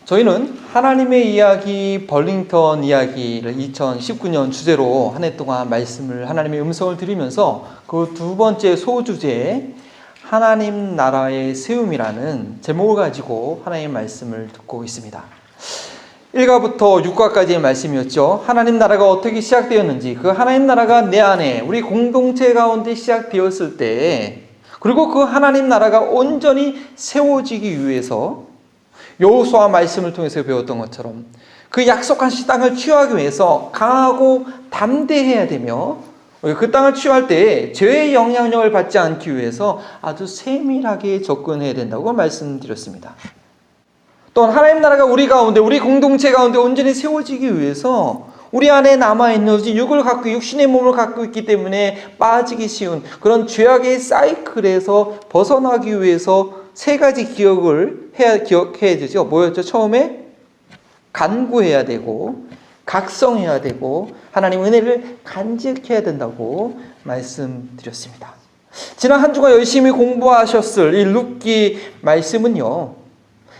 저희는 하나님의 이야기, 벌링턴 이야기를 2019년 주제로 한 해 동안 말씀을, 하나님의 음성을 들으면서 그 두 번째 소주제에 하나님 나라의 세움이라는 제목을 가지고 하나님의 말씀을 듣고 있습니다. 1과부터 6과까지의 말씀이었죠. 하나님 나라가 어떻게 시작되었는지, 그 하나님 나라가 내 안에 우리 공동체 가운데 시작되었을 때, 그리고 그 하나님 나라가 온전히 세워지기 위해서 여호수아 말씀을 통해서 배웠던 것처럼 그 약속한 땅을 취하기 위해서 강하고 담대해야 되며, 그 땅을 취할 때 죄의 영향력을 받지 않기 위해서 아주 세밀하게 접근해야 된다고 말씀드렸습니다. 또 하나님 나라가 우리 가운데, 우리 공동체 가운데 온전히 세워지기 위해서 우리 안에 남아있는 육을 갖고, 육신의 몸을 갖고 있기 때문에 빠지기 쉬운 그런 죄악의 사이클에서 벗어나기 위해서 세 가지 기억해야 되죠. 뭐였죠? 처음에 간구해야 되고, 각성해야 되고, 하나님 은혜를 간직해야 된다고 말씀드렸습니다. 지난 한 주간 열심히 공부하셨을 이 룻기 말씀은요,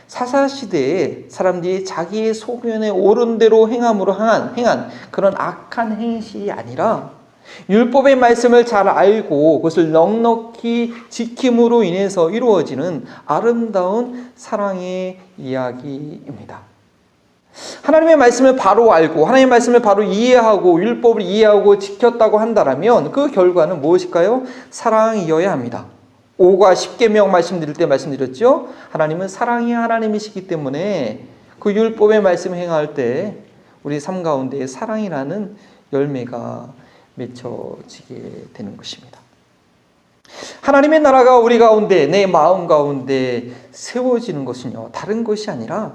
사사시대에 사람들이 자기의 소견에 옳은 대로 행함으로 행한 그런 악한 행실이 아니라 율법의 말씀을 잘 알고 그것을 넉넉히 지킴으로 인해서 이루어지는 아름다운 사랑의 이야기입니다. 하나님의 말씀을 바로 알고 하나님의 말씀을 바로 이해하고 율법을 이해하고 지켰다고 한다면 그 결과는 무엇일까요? 사랑이어야 합니다. 5과 10계명 말씀드릴 때 말씀드렸죠. 하나님은 사랑이 하나님이시기 때문에 그 율법의 말씀을 행할 때 우리 삶 가운데 사랑이라는 열매가 맺혀지게 되는 것입니다. 하나님의 나라가 우리 가운데, 내 마음 가운데 세워지는 것은요, 다른 것이 아니라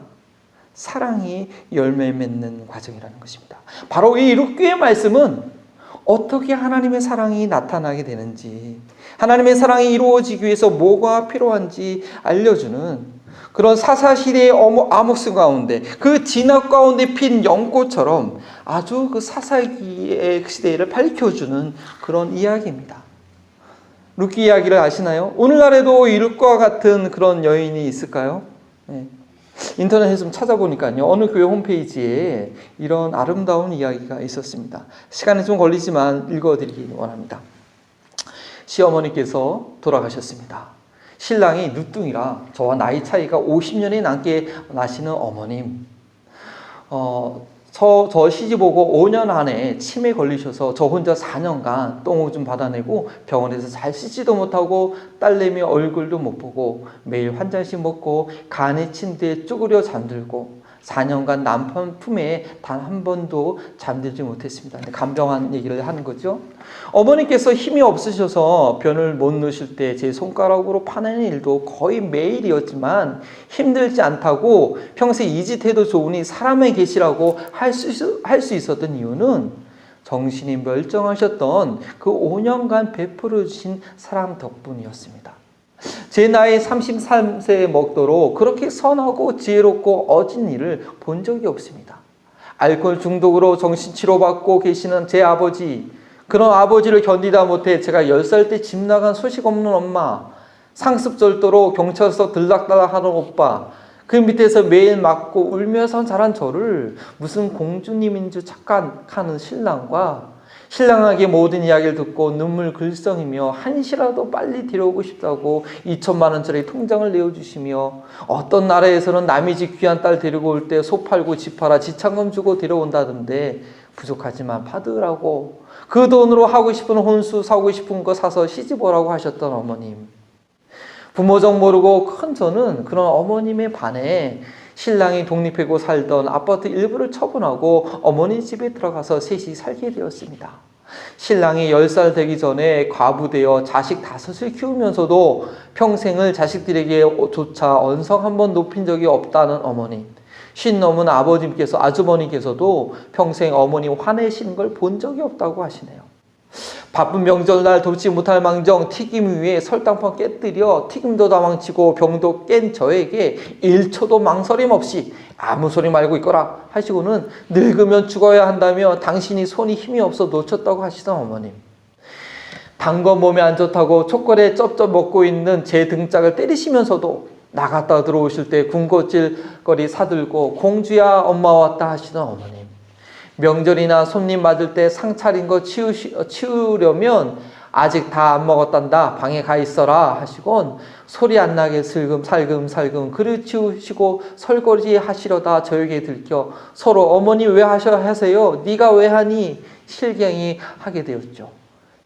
사랑이 열매 맺는 과정이라는 것입니다. 바로 이 룻기의 말씀은 어떻게 하나님의 사랑이 나타나게 되는지, 하나님의 사랑이 이루어지기 위해서 뭐가 필요한지 알려주는 그런 사사시대의 암흑수 가운데, 그 진압 가운데 핀 연꽃처럼 아주 그 사사기의 시대를 밝혀주는 그런 이야기입니다. 룻기 이야기를 아시나요? 오늘날에도 이 룻과 같은 그런 여인이 있을까요? 네. 인터넷에 좀 찾아보니까요, 어느 교회 홈페이지에 이런 아름다운 이야기가 있었습니다. 시간이 좀 걸리지만 읽어드리기 원합니다. 시어머니께서 돌아가셨습니다. 신랑이 늦둥이라 저와 나이 차이가 50년이 넘게 나시는 어머님, 저 시집 오고 5년 안에 치매 걸리셔서 저 혼자 4년간 똥오줌 받아내고 병원에서 잘 씻지도 못하고 딸내미 얼굴도 못 보고 매일 한 잔씩 먹고 간이 침대에 쭈그려 잠들고 4년간 남편 품에 단 한 번도 잠들지 못했습니다. 간병한 얘기를 하는 거죠. 어머니께서 힘이 없으셔서 변을 못 넣으실 때 제 손가락으로 파내는 일도 거의 매일이었지만 힘들지 않다고 평생 이짓해도 좋으니 사람에 계시라고 할 수 있었던 이유는 정신이 멀쩡하셨던 그 5년간 베풀어 주신 사람 덕분이었습니다. 제 나이 33세에 먹도록 그렇게 선하고 지혜롭고 어진 일을 본 적이 없습니다. 알코올 중독으로 정신치료받고 계시는 제 아버지, 그런 아버지를 견디다 못해 제가 10살 때 집 나간 소식 없는 엄마, 상습절도로 경찰서 들락달락 하는 오빠, 그 밑에서 매일 맞고 울면서 자란 저를 무슨 공주님인 줄 착각하는 신랑과 신랑에게 모든 이야기를 듣고 눈물 글썽이며 한시라도 빨리 데려오고 싶다고 2천만 원짜리 통장을 내어주시며, 어떤 나라에서는 남의 집 귀한 딸 데리고 올 때 소 팔고 집 팔아 지참금 주고 데려온다던데 부족하지만 받으라고 그 돈으로 하고 싶은 혼수 사고 싶은 거 사서 시집 오라고 하셨던 어머님. 부모정 모르고 큰 저는 그런 어머님에 반해 신랑이 독립하고 살던 아파트 일부를 처분하고 어머니 집에 들어가서 셋이 살게 되었습니다. 신랑이 10살 되기 전에 과부되어 자식 5을 키우면서도 평생을 자식들에게 조차 언성 한 번 높인 적이 없다는 어머니. 50 넘은 아주머니께서도 평생 어머니 화내시는 걸 본 적이 없다고 하시네요. 바쁜 명절날 돕지 못할 망정 튀김 위에 설탕판 깨뜨려 튀김도 다 망치고 병도 깬 저에게 1초도 망설임 없이 아무 소리 말고 있거라 하시고는 늙으면 죽어야 한다며 당신이 손이 힘이 없어 놓쳤다고 하시던 어머님. 단 거 몸에 안 좋다고 초콜릿 쩝쩝 먹고 있는 제 등짝을 때리시면서도 나갔다 들어오실 때 군것질거리 사들고 공주야 엄마 왔다 하시던 어머님, 명절이나 손님 맞을 때 상 차린 거 치우려면 아직 다 안 먹었단다 방에 가 있어라 하시곤 소리 안 나게 살금살금 그릇 치우시고 설거지 하시려다 저에게 들켜 서로 어머니 왜 하세요? 네가 왜 하니? 실갱이 하게 되었죠.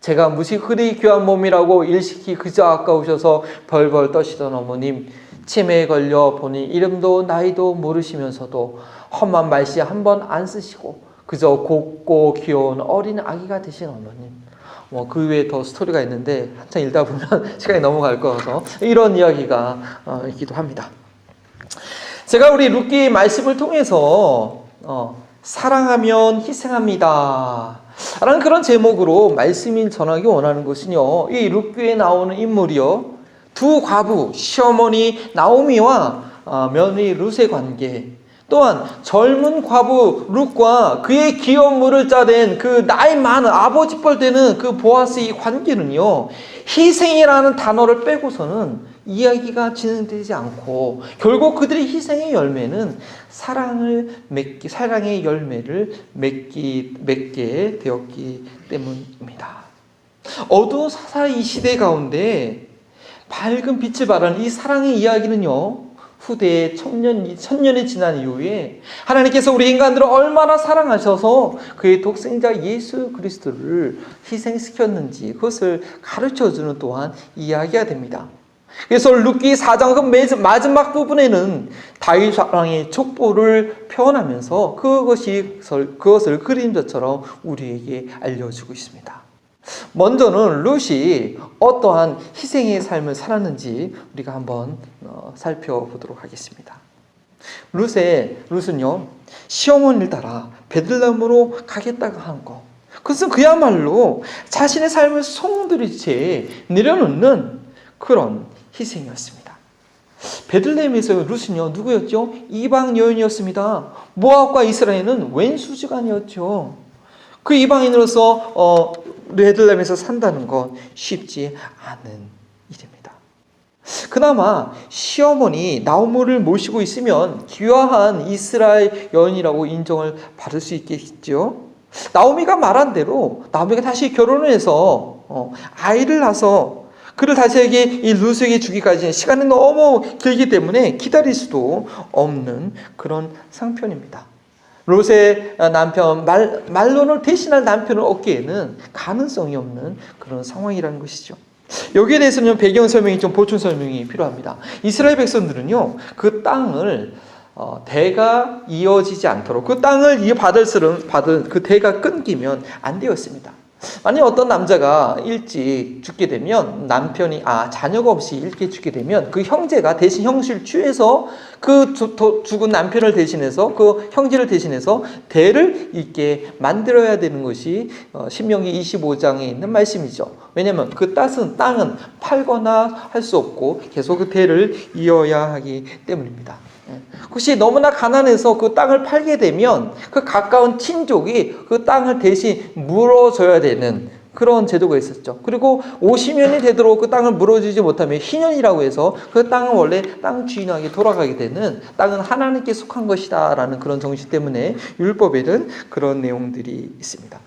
제가 무시 그리 귀한 몸이라고 일시키 그저 아까우셔서 벌벌 떠시던 어머님, 치매에 걸려 보니 이름도 나이도 모르시면서도 험한 말씨 한 번 안 쓰시고 그저 곱고 귀여운 어린 아기가 되신 어머님. 그 외에 더 스토리가 있는데 한참 읽다 보면 시간이 넘어갈 거라서 이런 이야기가 있기도 합니다. 제가 우리 룻기 말씀을 통해서 사랑하면 희생합니다 라는 그런 제목으로 말씀을 전하기 원하는 것은요, 이 룻기에 나오는 인물이요, 두 과부 시어머니 나오미와 며느리 룻의 관계, 또한 젊은 과부 룻과 그의 기업 물을 짜낸 그 나이 많은 아버지 뻘 되는 그 보아스의 관계는요, 희생이라는 단어를 빼고서는 이야기가 진행되지 않고 결국 그들의 희생의 열매는 사랑의 열매를 맺게 되었기 때문입니다. 어두운 사사의 이 시대 가운데 밝은 빛을 발하는 이 사랑의 이야기는요, 후대에 천년이 지난 이후에 하나님께서 우리 인간들을 얼마나 사랑하셔서 그의 독생자 예수 그리스도를 희생시켰는지 그것을 가르쳐주는 또한 이야기가 됩니다. 그래서 룻기 4장 그 마지막 부분에는 다윗 왕의 족보를 표현하면서 그것을 그림자처럼 우리에게 알려주고 있습니다. 먼저는 룻이 어떠한 희생의 삶을 살았는지 우리가 한번 살펴보도록 하겠습니다. 룻은요, 시어머니를 따라 베들레헴으로 가겠다고 하는 것, 그것은 그야말로 자신의 삶을 소문들이 채 내려놓는 그런 희생이었습니다. 베들레헴에서 룻은요, 누구였죠? 이방 여인이었습니다. 모압과 이스라엘은 왼수지간이었죠. 그 이방인으로서 베들레헴에서 산다는 건 쉽지 않은 일입니다. 그나마 시어머니 나오미를 모시고 있으면 귀화한 이스라엘 여인이라고 인정을 받을 수 있겠죠. 나오미가 말한 대로 나오미가 다시 결혼을 해서 아이를 낳아서 그를 다시에게 이 룻에게 주기까지는 시간이 너무 길기 때문에 기다릴 수도 없는 그런 상편입니다. 롯의 남편, 말론을 대신할 남편을 얻기에는 가능성이 없는 그런 상황이라는 것이죠. 여기에 대해서는 배경 설명이 좀 보충 설명이 필요합니다. 이스라엘 백성들은요, 그 땅을 대가 이어지지 않도록 그 땅을 받을 그 대가 끊기면 안 되었습니다. 만약 어떤 남자가 일찍 죽게 되면 자녀가 없이 일찍 죽게 되면 그 형제가 대신 형식을 취해서 그 죽은 남편을 대신해서 그 형제를 대신해서 대를 잇게 만들어야 되는 것이 신명기 25장에 있는 말씀이죠. 왜냐하면 그 땅은 팔거나 할 수 없고 계속 그 대를 이어야 하기 때문입니다. 혹시 너무나 가난해서 그 땅을 팔게 되면 그 가까운 친족이 그 땅을 대신 물어줘야 되는 그런 제도가 있었죠. 그리고 50년이 되도록 그 땅을 물어주지 못하면 희년이라고 해서 그 땅은 원래 땅 주인에게 돌아가게 되는, 땅은 하나님께 속한 것이다 라는 그런 정신 때문에 율법에는 그런 내용들이 있습니다.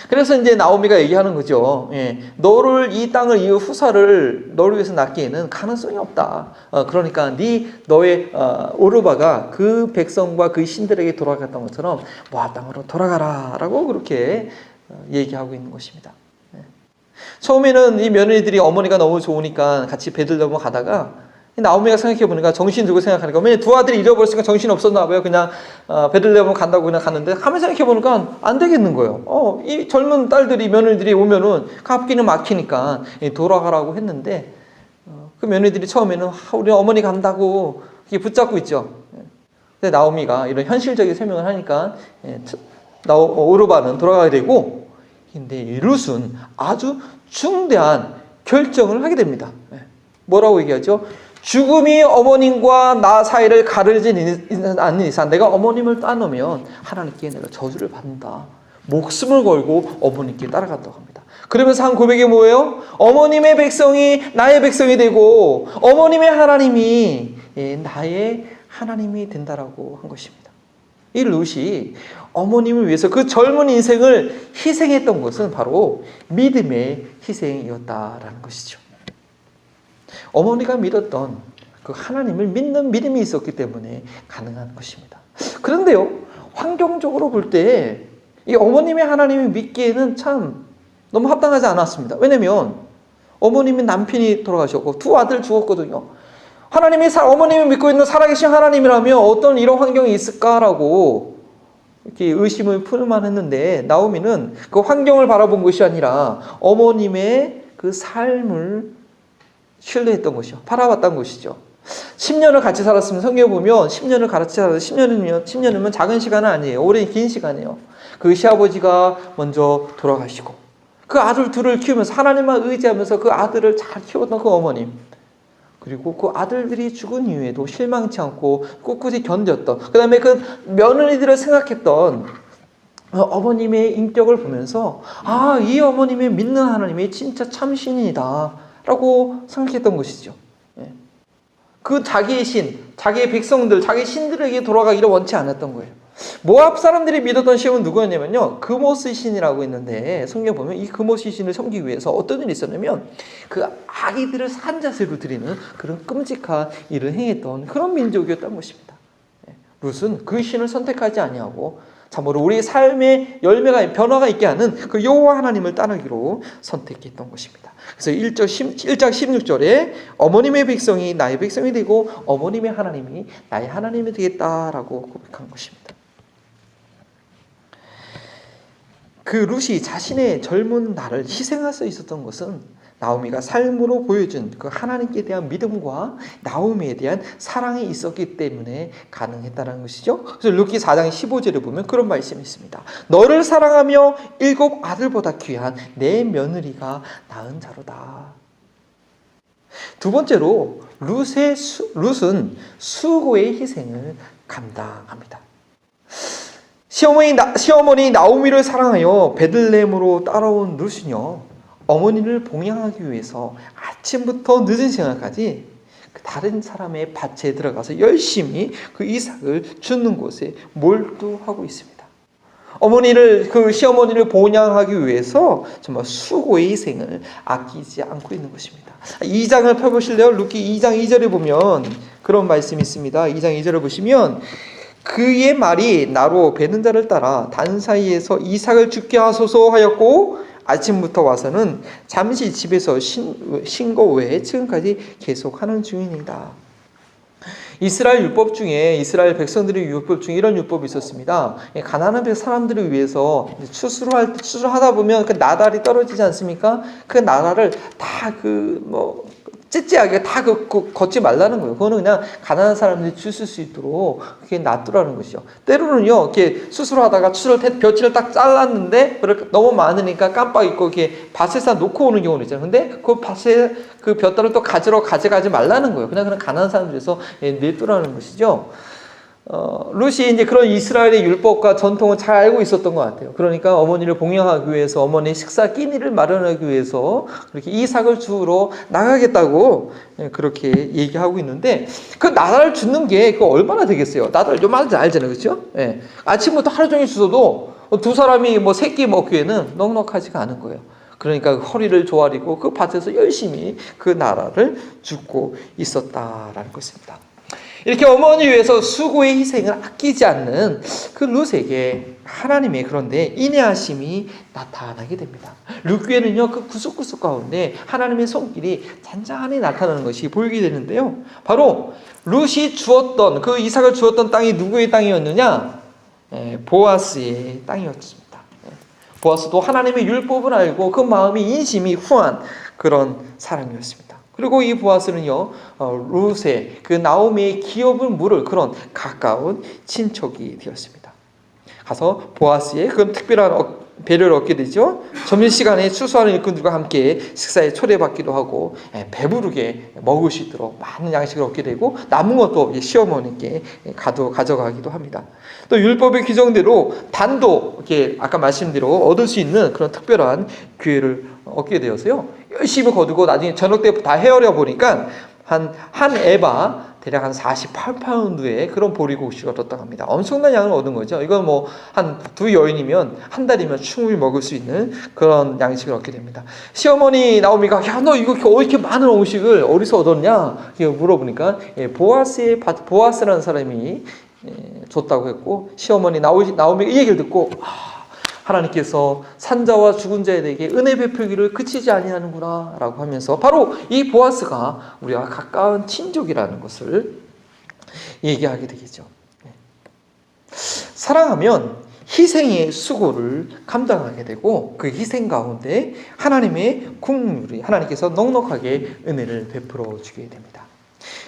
그래서 이제 나오미가 얘기하는 거죠. 너를 이 땅을 이 후사를 너를 위해서 낳기에는 가능성이 없다. 그러니까 너의 오르바가 그 백성과 그 신들에게 돌아갔던 것처럼 모압 땅으로 돌아가라라고 그렇게 얘기하고 있는 것입니다. 처음에는 이 며느리들이 어머니가 너무 좋으니까 같이 베들레헴 가다가 나오미가 생각해보니까 정신 들고 생각하니까 왜냐면 두 아들이 잃어버렸으니까 정신이 없었나 봐요. 그냥 베들레헴 간다고 그냥 갔는데 가만히 생각해보니까 안 되겠는 거예요. 이 젊은 딸들이 며느리들이 오면은 앞길은 막히니까 돌아가라고 했는데 그 며느리들이 처음에는 우리 어머니 간다고 붙잡고 있죠. 근데 나오미가 이런 현실적인 설명을 하니까 오르바는 돌아가게 되고, 근데 룻은 아주 중대한 결정을 하게 됩니다. 뭐라고 얘기하죠? 죽음이 어머님과 나 사이를 가르지 않는 이상 내가 어머님을 따놓으면 하나님께 내가 저주를 받는다. 목숨을 걸고 어머님께 따라간다고 합니다. 그러면서 한 고백이 뭐예요? 어머님의 백성이 나의 백성이 되고 어머님의 하나님이 나의 하나님이 된다라고 한 것입니다. 이 룻이 어머님을 위해서 그 젊은 인생을 희생했던 것은 바로 믿음의 희생이었다라는 것이죠. 어머니가 믿었던 그 하나님을 믿는 믿음이 있었기 때문에 가능한 것입니다. 그런데요, 환경적으로 볼 때 이 어머님의 하나님을 믿기에는 참 너무 합당하지 않았습니다. 왜냐면 어머님이 남편이 돌아가셨고 두 아들 죽었거든요. 어머님이 믿고 있는 살아계신 하나님이라면 어떤 이런 환경이 있을까라고 이렇게 의심을 풀만 했는데, 나오미는 그 환경을 바라본 것이 아니라 어머님의 그 삶을 신뢰했던 것이죠. 바라봤던 것이죠. 10년을 같이 살았으면, 성경에 보면 10년을 같이 살았어요. 10년이면 작은 시간은 아니에요. 오랜 긴 시간이에요. 그 시아버지가 먼저 돌아가시고 그 아들 둘을 키우면서 하나님만 의지하면서 그 아들을 잘 키웠던 그 어머님, 그리고 그 아들들이 죽은 이후에도 실망치 않고 꿋꿋이 견뎠던, 그 다음에 그 며느리들을 생각했던 어머님의 인격을 보면서 이 어머님의 믿는 하나님이 진짜 참신이다 라고 생각했던 것이죠. 그 자기의 백성들, 자기 신들에게 돌아가기를 원치 않았던 거예요. 모압 사람들이 믿었던 신은 누구였냐면요, 그모스 신이라고 있는데, 성경 보면 이 그모스 신을 섬기기 위해서 어떤 일이 있었냐면 그 아기들을 산자세로 드리는 그런 끔찍한 일을 행했던 그런 민족이었던 것입니다. 룻은 그 신을 선택하지 아니하고 참으로 우리의 삶의 열매가 변화가 있게 하는 그 여호와 하나님을 따르기로 선택했던 것입니다. 그래서 1장 16절에 어머님의 백성이 나의 백성이 되고 어머님의 하나님이 나의 하나님이 되겠다라고 고백한 것입니다. 그 룻이 자신의 젊은 날을 희생할 수 있었던 것은 나오미가 삶으로 보여준 그 하나님께 대한 믿음과 나오미에 대한 사랑이 있었기 때문에 가능했다는 것이죠. 그래서 룻기 4장 15절에 보면 그런 말씀이 있습니다. 너를 사랑하며 7 아들보다 귀한 내 며느리가 낳은 자로다. 두 번째로 룻은 수고의 희생을 감당합니다. 시어머니 나오미를 사랑하여 베들레헴으로 따라온 룻은요, 어머니를 봉양하기 위해서 아침부터 늦은 시간까지 다른 사람의 밭에 들어가서 열심히 그 이삭을 줍는 곳에 몰두하고 있습니다. 시어머니를 봉양하기 위해서 정말 수고의 희생을 아끼지 않고 있는 것입니다. 2장을 펴보실래요? 룻기 2장 2절에 보면 그런 말씀이 있습니다. 2장 2절을 보시면 그의 말이 나로 베는 자를 따라 단 사이에서 이삭을 죽게 하소서 하였고 아침부터 와서는 잠시 집에서 쉰 거 외에 지금까지 계속하는 중입니다. 이스라엘 율법 중에, 이스라엘 백성들의 율법 중에 이런 율법이 있었습니다. 가난한 사람들을 위해서 추수하다 보면 그 나달이 떨어지지 않습니까? 그 나달을 다 찌찌하게 다 걷지 말라는 거예요. 그거는 그냥 가난한 사람들이 주실 수 있도록 그렇게 놔두라는 것이죠. 때로는요, 이렇게 수술하다가 벼치를 딱 잘랐는데 너무 많으니까 깜빡 잊고 이렇게 밭에서 놓고 오는 경우도 있잖아요. 근데 그 밭에 그 벼따를 또 가져가지 말라는 거예요. 그냥 가난한 사람들에서 내두라는 것이죠. 룻이 이제 그런 이스라엘의 율법과 전통을 잘 알고 있었던 것 같아요. 그러니까 어머니를 봉양하기 위해서, 어머니의 식사 끼니를 마련하기 위해서 그렇게 이삭을 주우러 나가겠다고 그렇게 얘기하고 있는데, 그 나달을 줍는 게 얼마나 되겠어요? 나달 요만한지 알잖아요, 그렇죠? 예. 아침부터 하루 종일 주워도 두 사람이 새끼 먹기에는 넉넉하지가 않은 거예요. 그러니까 허리를 조아리고 그 밭에서 열심히 그 나라를 줍고 있었다라는 것입니다. 이렇게 어머니 위해서 수고의 희생을 아끼지 않는 그 룻에게 하나님의 그런데 인내하심이 나타나게 됩니다. 룻기에는요, 그 구석구석 가운데 하나님의 손길이 잔잔히 나타나는 것이 보이게 되는데요. 바로 룻이 주었던, 그 이삭을 주었던 땅이 누구의 땅이었느냐? 보아스의 땅이었습니다. 보아스도 하나님의 율법을 알고 그 마음이 인심이 후한 그런 사람이었습니다. 그리고 이 보아스는요, 룻의 그 나오미의 기업을 물을 그런 가까운 친척이 되었습니다. 가서 보아스의 그런 특별한 배려를 얻게 되죠. 점심시간에 추수하는 일꾼들과 함께 식사에 초대받기도 하고 배부르게 먹을 수 있도록 많은 양식을 얻게 되고 남은 것도 시어머니께 가져가기도 합니다. 또 율법의 규정대로 단도 이렇게 아까 말씀대로 얻을 수 있는 그런 특별한 기회를 얻게 되어서요. 열심히 거두고 나중에 저녁 때 다 헤어려 보니까 한 에바 대략 한 48파운드의 그런 보리고기를 얻었다고 합니다. 엄청난 양을 얻은 거죠. 이건 뭐 한 두 여인이면 한 달이면 충분히 먹을 수 있는 그런 양식을 얻게 됩니다. 시어머니 나오미가 야, 너 이거 이렇게 많은 음식을 어디서 얻었냐? 물어보니까 보아스라는 사람이 줬다고 했고, 시어머니 나오미가 이 얘기를 듣고 하나님께서 산자와 죽은 자에게 은혜 베풀기를 그치지 아니하는구나 라고 하면서 바로 이 보아스가 우리와 가까운 친족이라는 것을 얘기하게 되겠죠. 사랑하면 희생의 수고를 감당하게 되고 그 희생 가운데 하나님의 국률이 하나님께서 넉넉하게 은혜를 베풀어 주게 됩니다.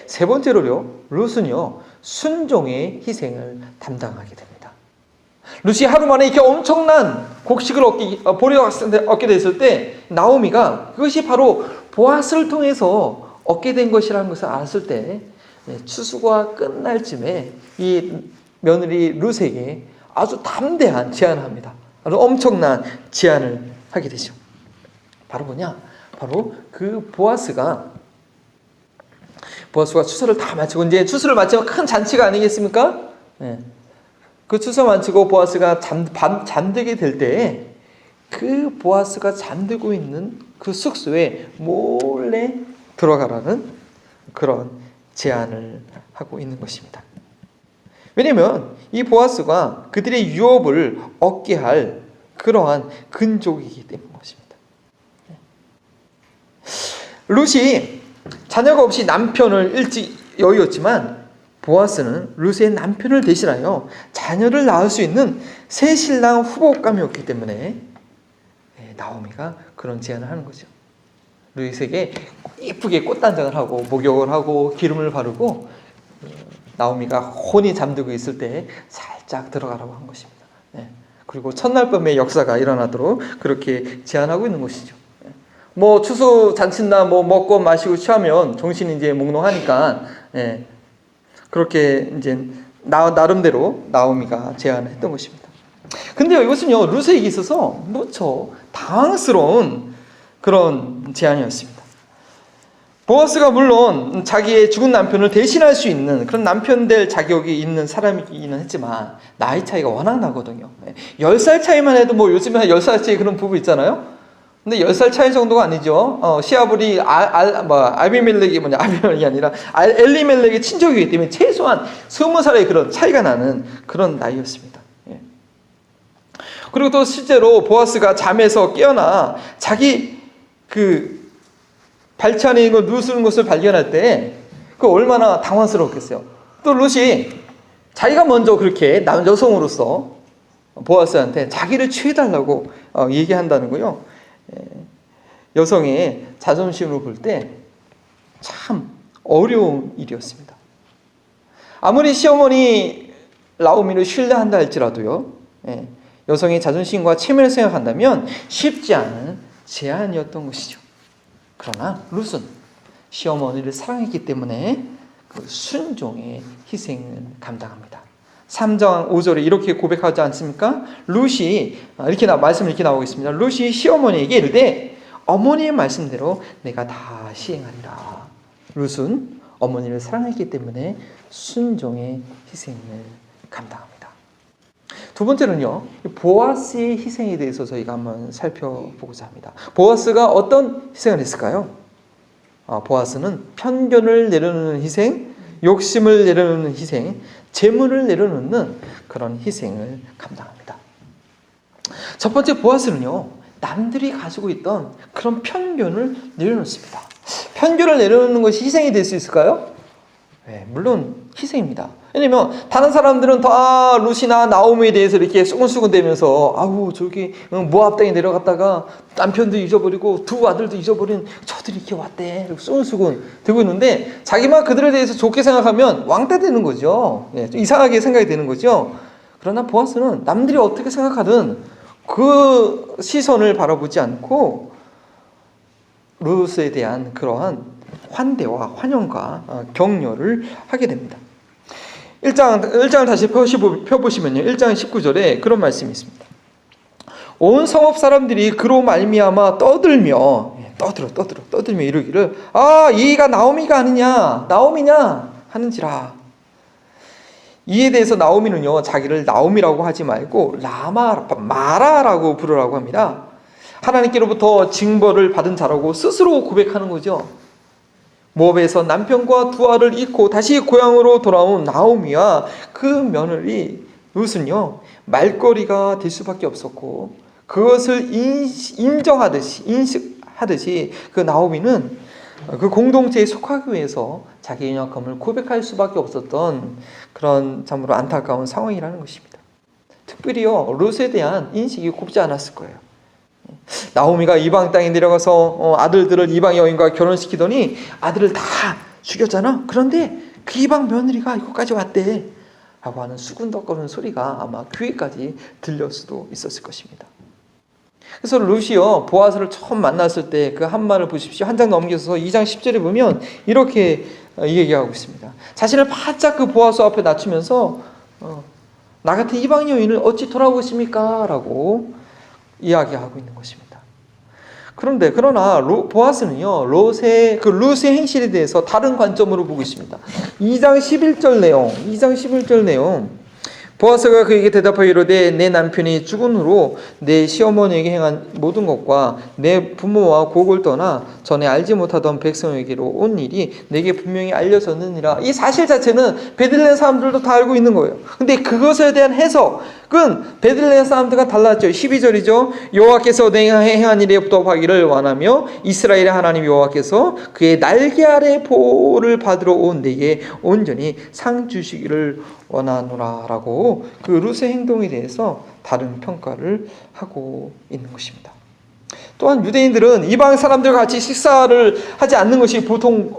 세 번째로요, 룻은요 순종의 희생을 담당하게 됩니다. 룻이 하루 만에 이렇게 엄청난 곡식을 얻게 됐을 때 나오미가 그것이 바로 보아스를 통해서 얻게 된 것이라는 것을 알았을 때 추수가 끝날 쯤에 이 며느리 룻에게 아주 담대한 제안을 합니다. 아주 엄청난 제안을 하게 되죠. 바로 뭐냐? 바로 그 보아스가 추수를 다 마치고 이제 추수를 마치면 큰 잔치가 아니겠습니까? 그 추수 마치고 보아스가 잠들게 될 때 그 보아스가 잠들고 있는 그 숙소에 몰래 들어가라는 그런 제안을 하고 있는 것입니다. 왜냐하면 이 보아스가 그들의 유업을 얻게 할 그러한 근족이기 때문인 것입니다. 룻이 자녀가 없이 남편을 일찍 여의었지만 보아스는 룻의 남편을 대신하여 자녀를 낳을 수 있는 새 신랑 후보감이었기 때문에 나오미가 그런 제안을 하는 거죠. 룻에게 예쁘게 꽃단장을 하고 목욕을 하고 기름을 바르고 나오미가 혼이 잠들고 있을 때 살짝 들어가라고 한 것입니다. 그리고 첫날 밤에 역사가 일어나도록 그렇게 제안하고 있는 것이죠. 뭐 추수 잔치나 뭐 먹고 마시고 취하면 정신이 이제 몽롱하니까 그렇게 이제 나름대로 나오미가 제안을 했던 것입니다. 근데요, 이것은요 룻에게 있어서 무척 당황스러운 그런 제안이었습니다. 보아스가 물론 자기의 죽은 남편을 대신할 수 있는 그런 남편 될 자격이 있는 사람이기는 했지만 나이 차이가 워낙 나거든요. 10살 차이만 해도 뭐 요즘에 한 10살 차이 그런 부부 있잖아요. 근데 10살 차이 정도가 아니죠. 시아불이 아비멜렉이 아니라 엘리멜렉의 친족이기 때문에 최소한 20살의 그런 차이가 나는 그런 나이였습니다. 그리고 또 실제로 보아스가 잠에서 깨어나 자기 그 발치 안에 있는 거 누수는 것을 발견할 때 그 얼마나 당황스러웠겠어요. 또 룻이 자기가 먼저 그렇게 여성으로서 보아스한테 자기를 취해달라고 얘기한다는 거요. 여성의 자존심으로 볼 때 참 어려운 일이었습니다. 아무리 시어머니 나오미를 신뢰한다 할지라도요, 여성의 자존심과 체면을 생각한다면 쉽지 않은 제안이었던 것이죠. 그러나 룻은 시어머니를 사랑했기 때문에 그 순종의 희생을 감당합니다. 3장 5절에 이렇게 고백하지 않습니까? 룻이 말씀이 이렇게 나오고 있습니다. 룻이 시어머니에게 이르되 어머니의 말씀대로 내가 다 시행하리라. 룻은 어머니를 사랑했기 때문에 순종의 희생을 감당합니다. 두 번째는요, 보아스의 희생에 대해서 저희가 한번 살펴보고자 합니다. 보아스가 어떤 희생을 했을까요? 보아스는 편견을 내려놓는 희생, 욕심을 내려놓는 희생, 재물을 내려놓는 그런 희생을 감당합니다. 첫 번째 보아스는요, 남들이 가지고 있던 그런 편견을 내려놓습니다. 편견을 내려놓는 것이 희생이 될 수 있을까요? 네, 물론 희생입니다. 왜냐면 다른 사람들은 다 룻이나 나오미에 대해서 이렇게 수근수근대면서 아우 저기 모압 땅에 내려갔다가 남편도 잊어버리고 두 아들도 잊어버린 저들이 이렇게 왔대 이렇게 수근수근 되고 있는데 자기만 그들에 대해서 좋게 생각하면 왕따 되는 거죠. 좀 이상하게 생각이 되는 거죠. 그러나 보아스는 남들이 어떻게 생각하든 그 시선을 바라보지 않고 룻에 대한 그러한 환대와 환영과 격려를 하게 됩니다. 1장을 다시 펴보시면요. 1장 19절에 그런 말씀이 있습니다. 온 성읍 사람들이 그로 말미암아 떠들며 이르기를 이가 나오미가 아니냐 나오미냐 하는지라. 이에 대해서 나오미는요, 자기를 나오미라고 하지 말고 마라라고 부르라고 합니다. 하나님께로부터 징벌을 받은 자라고 스스로 고백하는 거죠. 모압에서 남편과 두 아를 잃고 다시 고향으로 돌아온 나오미와 그 며느리 룻은요, 말거리가 될 수밖에 없었고, 그것을 인식하듯이 그 나오미는 그 공동체에 속하기 위해서 자기의 연약함을 고백할 수밖에 없었던 그런 참으로 안타까운 상황이라는 것입니다. 특별히요, 룻에 대한 인식이 곱지 않았을 거예요. 나오미가 이방 땅에 내려가서 아들들을 이방 여인과 결혼시키더니 아들을 다 죽였잖아. 그런데 그 이방 며느리가 이곳까지 왔대 라고 하는 수군덕거리는 소리가 아마 귀에까지 들릴 수도 있었을 것입니다. 그래서 룻이요, 보아스를 처음 만났을 때 그 한 말을 보십시오. 한 장 넘겨서 2장 10절에 보면 이렇게 얘기하고 있습니다. 자신을 바짝 그 보아스 앞에 낮추면서 나 같은 이방 여인을 어찌 돌아보십니까? 라고 이야기하고 있는 것입니다. 그러나 보아스는요, 룻의 행실에 대해서 다른 관점으로 보고 있습니다. 2장 11절 내용. 보아스가 그에게 대답하여 이르되 내 남편이 죽은 후로 내 시어머니에게 행한 모든 것과 내 부모와 곡을 떠나 전에 알지 못하던 백성에게로 온 일이 내게 분명히 알려졌느니라. 이 사실 자체는 베들레헴 사람들도 다 알고 있는 거예요. 근데 그것에 대한 해석은 베들레헴 사람들과 달랐죠. 12절이죠. 여호와께서 내가 행한 일에 부답하기를 원하며 이스라엘의 하나님 여호와께서 그의 날개 아래 보호를 받으러 온 내게 온전히 상 주시기를 원하노라 라고 그 룻의 행동에 대해서 다른 평가를 하고 있는 것입니다. 또한 유대인들은 이방 사람들과 같이 식사를 하지 않는 것이 보통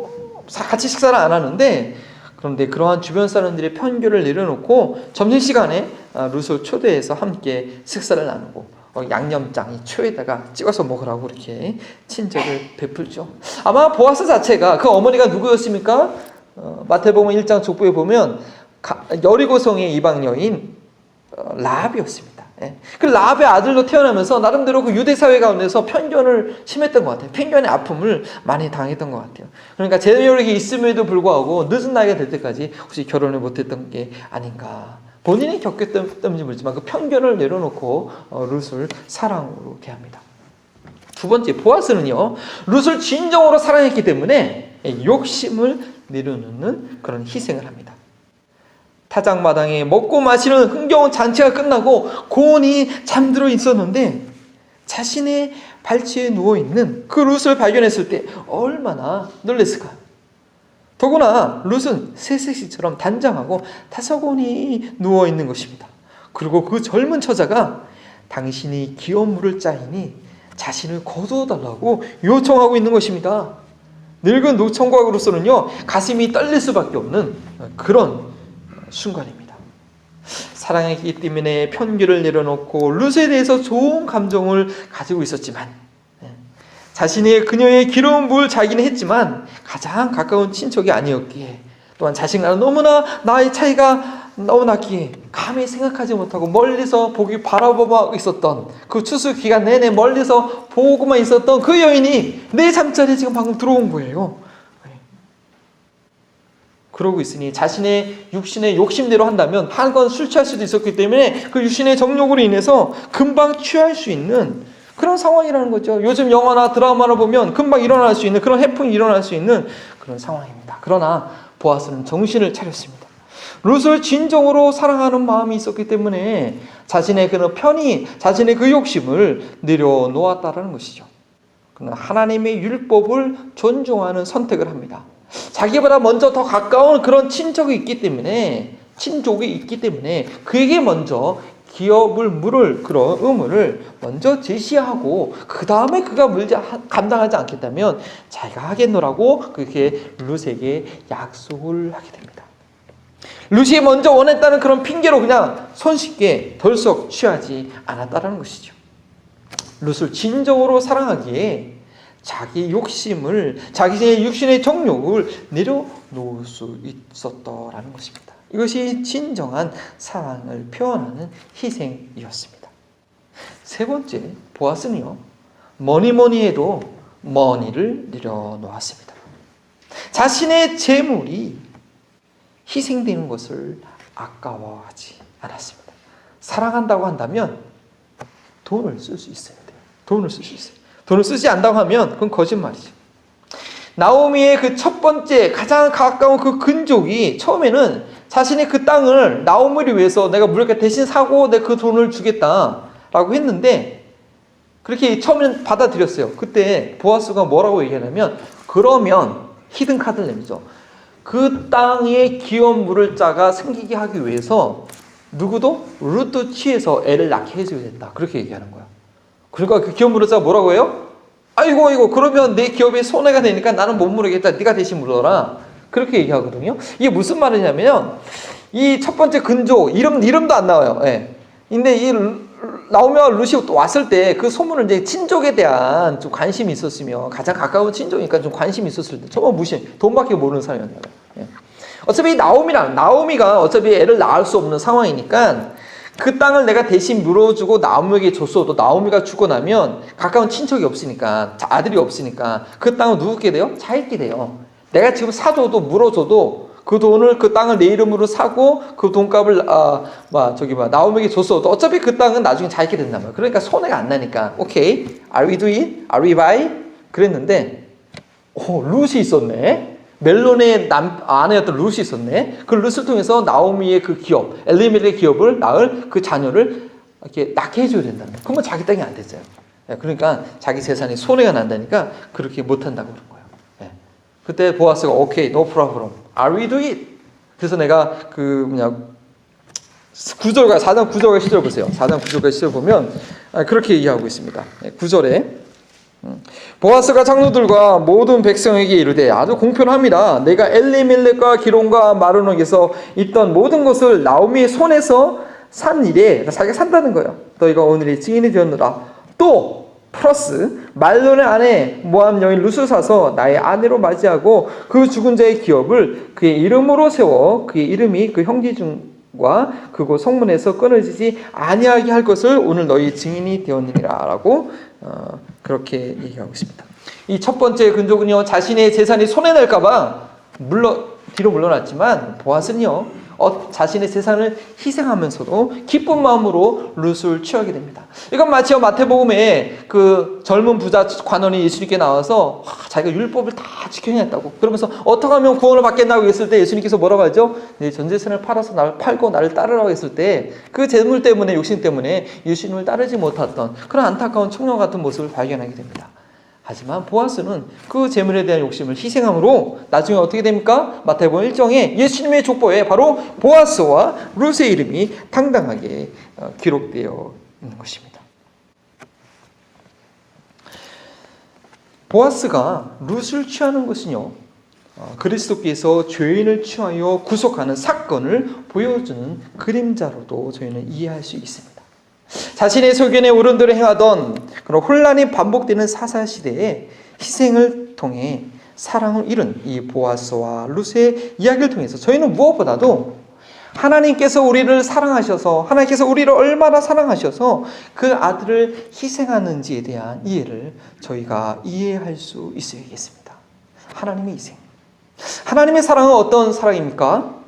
같이 식사를 안 하는데, 그런데 그러한 주변 사람들의 편견을 내려놓고 점심시간에 룻을 초대해서 함께 식사를 나누고 양념장이 초에다가 찍어서 먹으라고 이렇게 친절을 베풀죠. 아마 보아스 자체가 그 어머니가 누구였습니까? 마태복음 1장 족보에 보면 여리고성의 이방 여인 라합이었습니다. 그 라합의 아들로 태어나면서 나름대로 그 유대 사회 가운데서 편견을 심했던 것 같아요. 편견의 아픔을 많이 당했던 것 같아요. 그러니까 재력이 있음에도 불구하고 늦은 나이가 될 때까지 혹시 결혼을 못했던 게 아닌가. 본인이 겪었던지 모르지만 그 편견을 내려놓고 룻을 사랑으로 대합니다. 두 번째, 보아스는요, 룻을 진정으로 사랑했기 때문에 욕심을 내려놓는 그런 희생을 합니다. 타작마당에 먹고 마시는 흥겨운 잔치가 끝나고 고온이 잠들어 있었는데 자신의 발치에 누워있는 그 룻을 발견했을 때 얼마나 놀랐을까요? 더구나 룻은 새색시처럼 단장하고 타서곤히 누워있는 것입니다. 그리고 그 젊은 처자가 당신이 기업 물을 짜이니 자신을 거두어달라고 요청하고 있는 것입니다. 늙은 노총각으로서는요, 가슴이 떨릴 수밖에 없는 그런 순간입니다. 사랑했기 때문에 편견을 내려놓고 룻에 대해서 좋은 감정을 가지고 있었지만, 자신의 그녀의 기러운 부를 자기는 했지만 가장 가까운 친척이 아니었기에, 또한 자신과는 너무나 나이 차이가 너무 났기에 감히 생각하지 못하고 멀리서 보기 바라보고 있었던, 그 추수 기간 내내 멀리서 보고만 있었던 그 여인이 내 잠자리에 지금 방금 들어온 거예요. 그러고 있으니 자신의 육신의 욕심대로 한다면 한 건 술 취할 수도 있었기 때문에 그 육신의 정욕으로 인해서 금방 취할 수 있는 그런 상황이라는 거죠. 요즘 영화나 드라마를 보면 금방 일어날 수 있는 그런 해풍이 일어날 수 있는 그런 상황입니다. 그러나 보아스는 정신을 차렸습니다. 룻을 진정으로 사랑하는 마음이 있었기 때문에 자신의 그 편이, 자신의 그 욕심을 내려놓았다라는 것이죠. 그는 하나님의 율법을 존중하는 선택을 합니다. 자기보다 먼저 더 가까운 그런 친족이 있기 때문에 그에게 먼저 기업을 물을 그런 의무를 먼저 제시하고 그 다음에 그가 감당하지 않겠다면 자기가 하겠노라고 그렇게 룻에게 약속을 하게 됩니다. 루시 먼저 원했다는 그런 핑계로 그냥 손쉽게 덜썩 취하지 않았다는 것이죠. 룻을 진정으로 사랑하기에 자기 욕심을, 자기의 육신의 정욕을 내려놓을 수 있었다라는 것입니다. 이것이 진정한 사랑을 표현하는 희생이었습니다. 세 번째, 보아스는요, 뭐니 해도 머니를 내려놓았습니다. 자신의 재물이 희생되는 것을 아까워하지 않았습니다. 사랑한다고 한다면 돈을 쓸 수 있어야 돼요. 돈을 쓸 수 있어요. 돈을 쓰지 않는다고 하면 그건 거짓말이죠. 나오미의 그 첫 번째 가장 가까운 그 근족이 처음에는 자신의 그 땅을 나오미를 위해서 내가 물가 대신 사고 내가 그 돈을 주겠다라고 했는데 그렇게 처음에는 받아들였어요. 그때 보아스가 뭐라고 얘기하냐면 그러면 히든 카드를 내밀죠. 그 땅에 기업물을 짜가 생기게 하기 위해서 누구도 룻도 취해서 애를 낳게 해줘야 된다. 그렇게 얘기하는 거야. 그러니까 그 기업물을 짜가 뭐라고 해요? 아이고 그러면 내 기업에 손해가 되니까 나는 못 물어겠다. 네가 대신 물어라. 그렇게 얘기하거든요. 이게 무슨 말이냐면 이 첫 번째 근조 이름도 안 나와요. 예. 근데 이 나오면 룻이 왔을 때 그 소문을 이제 친족에 대한 좀 관심이 있었으며 가장 가까운 친족이니까 좀 관심이 있었을 때 정말 돈밖에 모르는 사람이었나요. 예. 어차피 나오미가 어차피 애를 낳을 수 없는 상황이니까 그 땅을 내가 대신 물어주고 나오미에게 줬어도 나오미가 죽고 나면 가까운 친척이 없으니까 아들이 없으니까 그 땅을 누구게 돼요? 자기게 돼요. 내가 지금 사줘도 물어줘도 그 돈을 그 땅을 내 이름으로 사고 그 돈값을 나오미에게 줬어도 어차피 그 땅은 나중에 자기게 된단 말이에요. 그러니까 손해가 안 나니까 오케이, are we do it? are we buy? 그랬는데 룻이 있었네. 멜론의 아내였던 룻이 있었네. 그 룻을 통해서 나오미의 그 기업, 엘리멜렉의 기업을 낳을 그 자녀를 이렇게 낳게 해줘야 된다는 거예요. 그러면 자기 땅이 안 됐어요. 그러니까 자기 재산이 손해가 난다니까 그렇게 못한다고 그런 거예요. 그때 보아스가 오케이, no problem, I'll do it. 그래서 내가 4장 9절과 10절 보세요. 4장 9절과 10절 보면 그렇게 얘기하고 있습니다. 9절에 보아스가 장로들과 모든 백성에게 이르되 아주 공평합니다. 내가 엘리멜렉과 기론과 마르논에서 있던 모든 것을 나오미의 손에서 산 일에 자기가 산다는 거예요. 너희가 오늘의 증인이 되었노라. 또 플러스 말론의 아내 모압 여인 룻을 사서 나의 아내로 맞이하고 그 죽은 자의 기업을 그의 이름으로 세워 그의 이름이 그 형제 중과 그곳 성문에서 끊어지지 아니하게 할 것을 오늘 너희 증인이 되었느니라라고 그렇게 얘기하고 있습니다. 이 첫 번째 근족은요, 자신의 재산이 손해날까봐 뒤로 물러났지만 보아스는요, 자신의 재산을 희생하면서도 기쁜 마음으로 룻을 취하게 됩니다. 이건 마치 마태복음에 그 젊은 부자 관원이 예수님께 나와서 자기가 율법을 다 지켜냈다고 그러면서 어떻게 하면 구원을 받겠나고 했을 때 예수님께서 뭐라고 하죠? 네, 전 재산을 팔아서 나를 팔고 나를 따르라고 했을 때 그 재물 때문에 욕심 때문에 예수님을 따르지 못했던 그런 안타까운 청년 같은 모습을 발견하게 됩니다. 하지만 보아스는 그 재물에 대한 욕심을 희생함으로 나중에 어떻게 됩니까? 마태복음 1장에 예수님의 족보에 바로 보아스와 룻의 이름이 당당하게 기록되어 있는 것입니다. 보아스가 룻을 취하는 것은요, 그리스도께서 죄인을 취하여 구속하는 사건을 보여주는 그림자로도 저희는 이해할 수 있습니다. 자신의 소견에 옳은 대로 행하던 그런 혼란이 반복되는 사사시대에 희생을 통해 사랑을 이룬 이 보아스와 룻의 이야기를 통해서 저희는 무엇보다도 하나님께서 우리를 사랑하셔서 하나님께서 우리를 얼마나 사랑하셔서 그 아들을 희생하는지에 대한 이해를 저희가 이해할 수 있어야겠습니다. 하나님의 희생. 하나님의 사랑은 어떤 사랑입니까?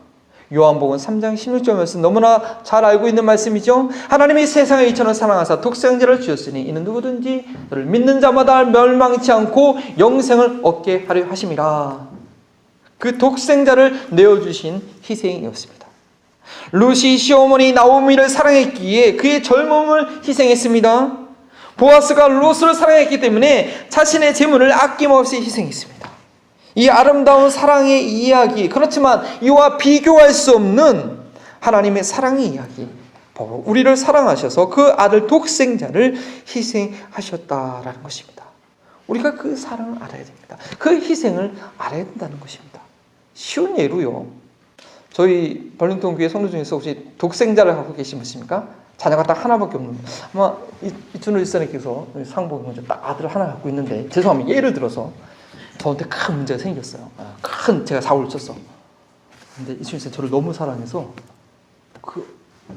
요한복음 3장 16절 말씀 너무나 잘 알고 있는 말씀이죠. 하나님이 세상을 이처럼 사랑하사 독생자를 주셨으니 이는 누구든지 너를 믿는 자마다 멸망치 않고 영생을 얻게 하려 하심이라. 그 독생자를 내어주신 희생이었습니다. 룻이 시어머니 나오미를 사랑했기에 그의 젊음을 희생했습니다. 보아스가 룻을 사랑했기 때문에 자신의 재물을 아낌없이 희생했습니다. 이 아름다운 사랑의 이야기, 그렇지만 이와 비교할 수 없는 하나님의 사랑의 이야기, 바로 우리를 사랑하셔서 그 아들 독생자를 희생하셨다라는 것입니다. 우리가 그 사랑을 알아야 됩니다. 그 희생을 알아야 된다는 것입니다. 쉬운 예로요, 저희 벌링턴 교회 성도 중에서 혹시 독생자를 갖고 계신 분 있습니까? 자녀가 딱 하나밖에 없는 분. 아마 이준호 일사님께서 상복이 먼저 딱 아들 하나 갖고 있는데, 죄송합니다. 예를 들어서 저한테 큰 문제가 생겼어요. 제가 사고를 쳤어. 근데 이준호 일사님 저를 너무 사랑해서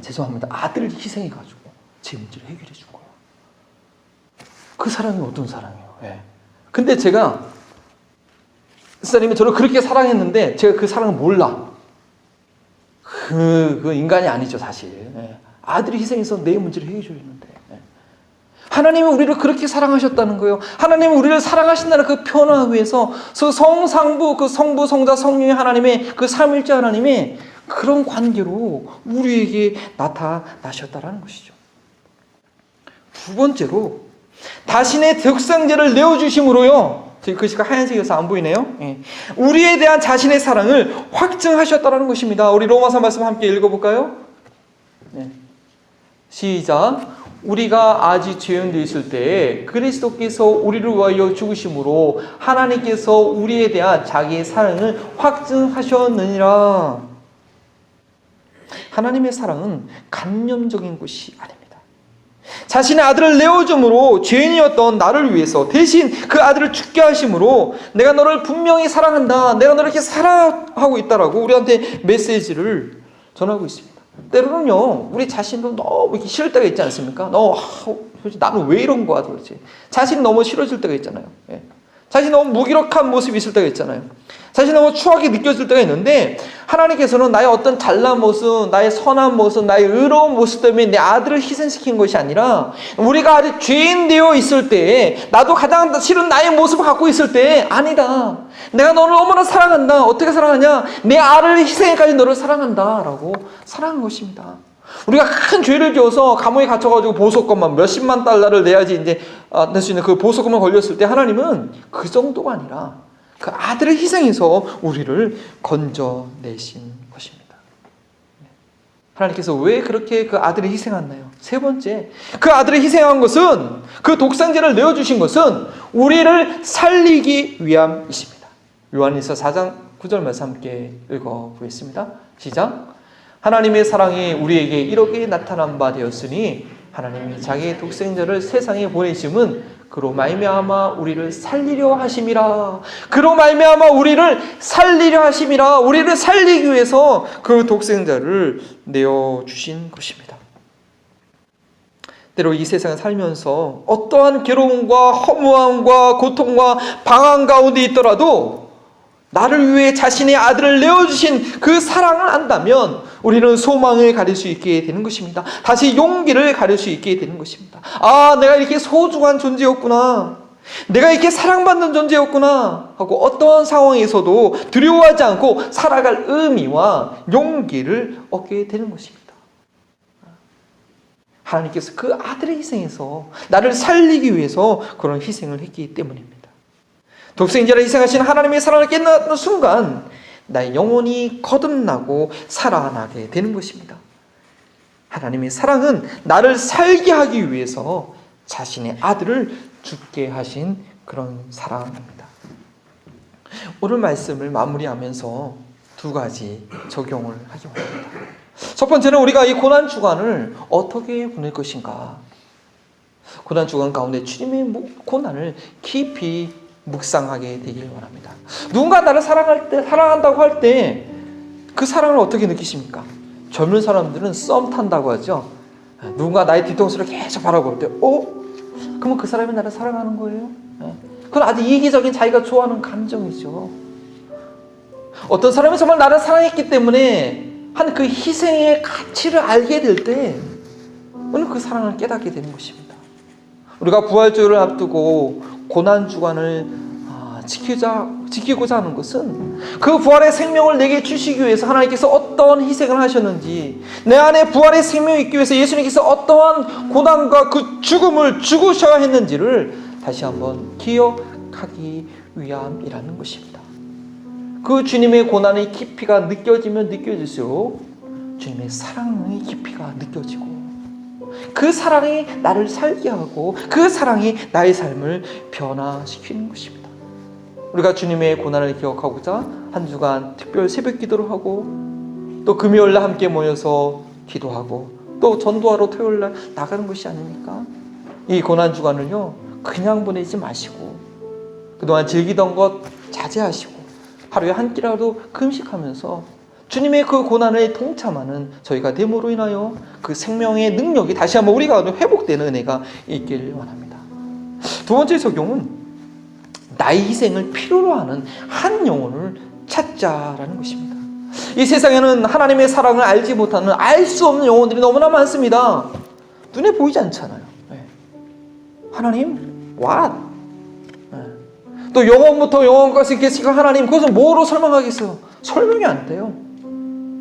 죄송합니다. 아들을 희생해가지고 제 문제를 해결해 준 거예요. 그 사랑이 어떤 사랑이에요? 예. 근데 제가 일사님이 저를 그렇게 사랑했는데 제가 그 사랑을 몰라. 그 인간이 아니죠, 사실. 예. 아들이 희생해서 내 문제를 해결해 줬는데. 예. 하나님이 우리를 그렇게 사랑하셨다는 거예요. 하나님이 우리를 사랑하신다는 그 변화 위에서 그 성상부, 그 성부, 성자, 성령의 하나님의 그 삼일째 하나님의 그런 관계로 우리에게 나타나셨다라는 것이죠. 두 번째로 자신의 독생자를 내어주심으로요. 글씨가 하얀색이어서 안 보이네요. 예. 우리에 대한 자신의 사랑을 확증하셨다는 것입니다. 우리 로마서 말씀 함께 읽어볼까요? 네. 시작. 우리가 아직 죄인되어 있을 때 그리스도께서 우리를 위하여 죽으심으로 하나님께서 우리에 대한 자기의 사랑을 확증하셨느니라. 하나님의 사랑은 간념적인 것이 아닙니다. 자신의 아들을 내어줌으로 죄인이었던 나를 위해서 대신 그 아들을 죽게 하심으로 내가 너를 분명히 사랑한다, 내가 너를 이렇게 사랑하고 있다라고 우리한테 메시지를 전하고 있습니다. 때로는요, 우리 자신도 너무 이렇게 싫을 때가 있지 않습니까? 나는 왜 이런 거야 도대체. 자신이 너무 싫어질 때가 있잖아요. 예. 자신이 너무 무기력한 모습이 있을 때가 있잖아요. 자신이 너무 추하게 느껴질 때가 있는데, 하나님께서는 나의 어떤 잘난 모습, 나의 선한 모습, 나의 의로운 모습 때문에 내 아들을 희생시킨 것이 아니라, 우리가 아직 죄인 되어 있을 때, 나도 가장 싫은 나의 모습을 갖고 있을 때, 아니다, 내가 너를 너무나 사랑한다. 어떻게 사랑하냐? 내 아들을 희생해까지 너를 사랑한다 라고 사랑한 것입니다. 우리가 큰 죄를 지어서 감옥에 갇혀가지고 보석금만 몇십만 달러를 내야지 이제 낼 수 있는 그 보석금만 걸렸을 때, 하나님은 그 정도가 아니라 그 아들을 희생해서 우리를 건져내신 것입니다. 하나님께서 왜 그렇게 그 아들을 희생했나요? 세 번째, 그 아들을 희생한 것은, 그 독생자를 내어주신 것은 우리를 살리기 위함이십니다. 요한일서 4장 9절 말씀 함께 읽어보겠습니다. 시작. 하나님의 사랑이 우리에게 이렇게 나타난 바 되었으니 하나님이 자기의 독생자를 세상에 보내심은 그로 말미암아 우리를 살리려 하심이라. 그로 말미암아 우리를 살리려 하심이라. 우리를 살리기 위해서 그 독생자를 내어주신 것입니다. 때로 이 세상을 살면서 어떠한 괴로움과 허무함과 고통과 방황 가운데 있더라도 나를 위해 자신의 아들을 내어주신 그 사랑을 안다면 우리는 소망을 가질 수 있게 되는 것입니다. 다시 용기를 가질 수 있게 되는 것입니다. 아, 내가 이렇게 소중한 존재였구나, 내가 이렇게 사랑받는 존재였구나 하고 어떠한 상황에서도 두려워하지 않고 살아갈 의미와 용기를 얻게 되는 것입니다. 하나님께서 그 아들의 희생에서 나를 살리기 위해서 그런 희생을 했기 때문입니다. 독생자를 희생하신 하나님의 사랑을 깨닫는 순간 나의 영혼이 거듭나고 살아나게 되는 것입니다. 하나님의 사랑은 나를 살게 하기 위해서 자신의 아들을 죽게 하신 그런 사랑입니다. 오늘 말씀을 마무리하면서 두 가지 적용을 하기 원합니다. 첫 번째는 우리가 이 고난주간을 어떻게 보낼 것인가. 고난주간 가운데 주님의 고난을 깊이 묵상하게 되길 원합니다. 누군가 나를 사랑한다고 할 때 그 사랑을 어떻게 느끼십니까? 젊은 사람들은 썸 탄다고 하죠. 누군가 나의 뒤통수를 계속 바라볼 때, 그러면 그 사람이 나를 사랑하는 거예요? 그건 아주 이기적인 자기가 좋아하는 감정이죠. 어떤 사람이 정말 나를 사랑했기 때문에 한 그 희생의 가치를 알게 될 때 우리는 그 사랑을 깨닫게 되는 것입니다. 우리가 부활주를 앞두고 고난주간을 지키고자 하는 것은 그 부활의 생명을 내게 주시기 위해서 하나님께서 어떠한 희생을 하셨는지, 내 안에 부활의 생명이 있기 위해서 예수님께서 어떠한 고난과 그 죽음을 죽으셔야 했는지를 다시 한번 기억하기 위함이라는 것입니다. 그 주님의 고난의 깊이가 느껴지면 느껴질수록 주님의 사랑의 깊이가 느껴지고, 그 사랑이 나를 살게 하고 그 사랑이 나의 삶을 변화시키는 것입니다. 우리가 주님의 고난을 기억하고자 한 주간 특별 새벽 기도를 하고 또 금요일날 함께 모여서 기도하고 또 전도하러 토요일날 나가는 것이 아닙니까? 이 고난주간을요 그냥 보내지 마시고 그동안 즐기던 것 자제하시고 하루에 한 끼라도 금식하면서 주님의 그 고난에 동참하는 저희가 됨으로 인하여 그 생명의 능력이 다시 한번 우리 가운데 회복되는 은혜가 있기를 원합니다. 두 번째 적용은 나의 희생을 필요로 하는 한 영혼을 찾자라는 것입니다. 이 세상에는 하나님의 사랑을 알지 못하는 알 수 없는 영혼들이 너무나 많습니다. 눈에 보이지 않잖아요. 하나님? What? 또 영원부터 영원까지 계시고 하나님, 그것은 뭐로 설명하겠어요? 설명이 안 돼요.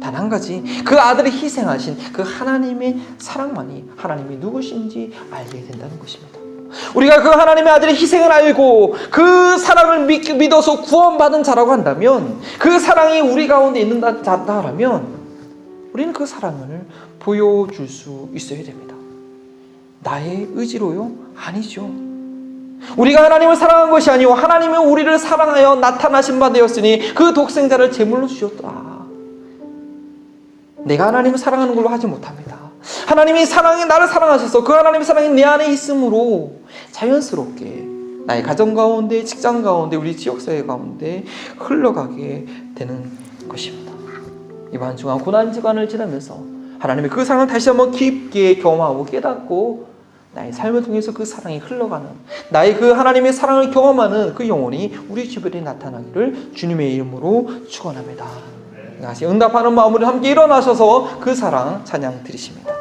단 한 가지, 그 아들이 희생하신 그 하나님의 사랑만이 하나님이 누구신지 알게 된다는 것입니다. 우리가 그 하나님의 아들의 희생을 알고 그 사랑을 믿어서 구원받은 자라고 한다면, 그 사랑이 우리 가운데 있는 자라면 우리는 그 사랑을 보여줄 수 있어야 됩니다. 나의 의지로요? 아니죠. 우리가 하나님을 사랑한 것이 아니고 하나님은 우리를 사랑하여 나타나신 바 되었으니 그 독생자를 제물로 주셨다. 내가 하나님을 사랑하는 걸로 하지 못합니다. 하나님이 나를 사랑하셔서 그 하나님의 사랑이 내 안에 있으므로 자연스럽게 나의 가정 가운데, 직장 가운데, 우리 지역사회 가운데 흘러가게 되는 것입니다. 이번 주간 고난주간을 지나면서 하나님의 그 사랑을 다시 한번 깊게 경험하고 깨닫고 나의 삶을 통해서 그 사랑이 흘러가는, 나의 그 하나님의 사랑을 경험하는 그 영혼이 우리 주변에 나타나기를 주님의 이름으로 축원합니다. 다시 응답하는 마음으로 함께 일어나셔서 그 사랑 찬양 드리십니다.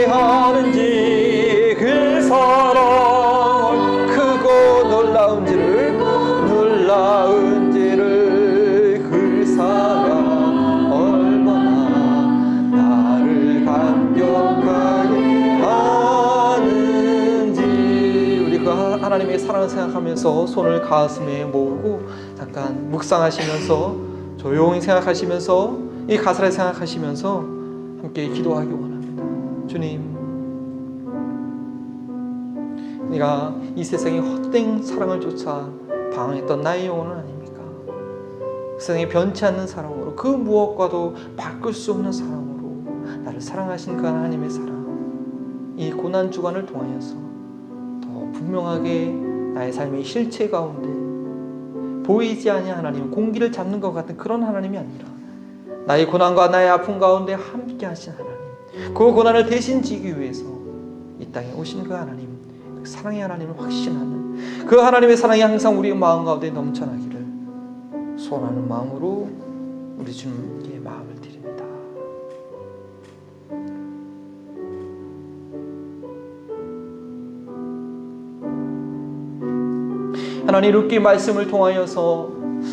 하는지 그 사랑 크고 놀라운지를 그 사랑 얼마나 나를 감격하게 하는지. 우리 그 하나님의 사랑을 생각하면서 손을 가슴에 모으고 잠깐 묵상하시면서 조용히 생각하시면서 이 가사를 생각하시면서 함께 기도하기 원합니다. 주님, 네가 이 세상의 헛된 사랑을 쫓아 방황했던 나의 영혼은 아닙니까? 세상에 변치 않는 사랑으로, 그 무엇과도 바꿀 수 없는 사랑으로 나를 사랑하신 그 하나님의 사랑, 이 고난주간을 통하여서 더 분명하게 나의 삶의 실체 가운데 보이지 아니한 하나님, 공기를 잡는 것 같은 그런 하나님이 아니라 나의 고난과 나의 아픔 가운데 함께 하신 하나님, 그 고난을 대신 지기 위해서 이 땅에 오신 그 하나님, 그 사랑의 하나님을 확신하는 그 하나님의 사랑이 항상 우리의 마음 가운데 넘쳐나기를 소원하는 마음으로 우리 주님께 마음을 드립니다. 하나님, 이렇게 말씀을 통하여서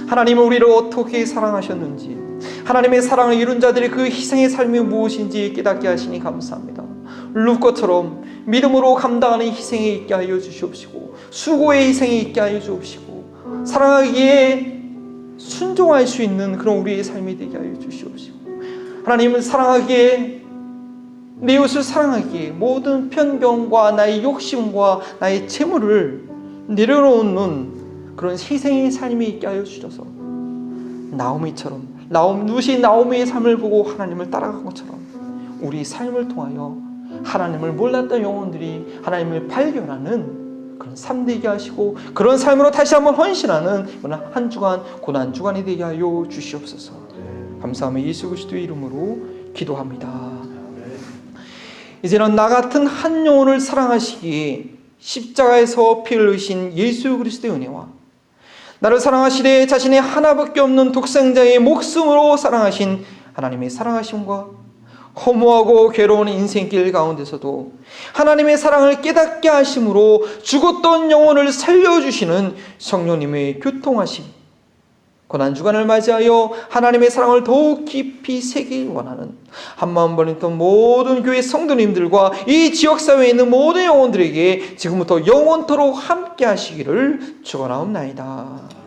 하나님은 우리를 어떻게 사랑하셨는지, 하나님의 사랑을 이룬 자들의 그 희생의 삶이 무엇인지 깨닫게 하시니 감사합니다. 룻과처럼 믿음으로 감당하는 희생이 있게 하여 주시옵시고, 수고의 희생이 있게 하여 주옵시고, 사랑하기에 순종할 수 있는 그런 우리의 삶이 되게 하여 주시옵시고, 하나님은 사랑하기에, 내 이웃을 사랑하기에 모든 편견과 나의 욕심과 나의 재물을 내려놓는 그런 희생의 삶이 있게 하여 주셔서 나오미처럼, 룻이 나오미의 삶을 보고 하나님을 따라간 것처럼 우리 삶을 통하여 하나님을 몰랐던 영혼들이 하나님을 발견하는 그런 삶 되게 하시고, 그런 삶으로 다시 한번 헌신하는 한 주간 고난 주간이 되게 하여 주시옵소서. 감사하며 예수 그리스도의 이름으로 기도합니다. 이제는 나 같은 한 영혼을 사랑하시기에 십자가에서 피 흘리신 예수 그리스도의 은혜와 나를 사랑하시되 자신의 하나밖에 없는 독생자의 목숨으로 사랑하신 하나님의 사랑하심과 허무하고 괴로운 인생길 가운데서도 하나님의 사랑을 깨닫게 하심으로 죽었던 영혼을 살려주시는 성령님의 교통하심, 고난주간을 맞이하여 하나님의 사랑을 더욱 깊이 새기길 원하는 한마음 버린턴 모든 교회 성도님들과 이 지역사회에 있는 모든 영혼들에게 지금부터 영원토록 함께 하시기를 축원하옵나이다.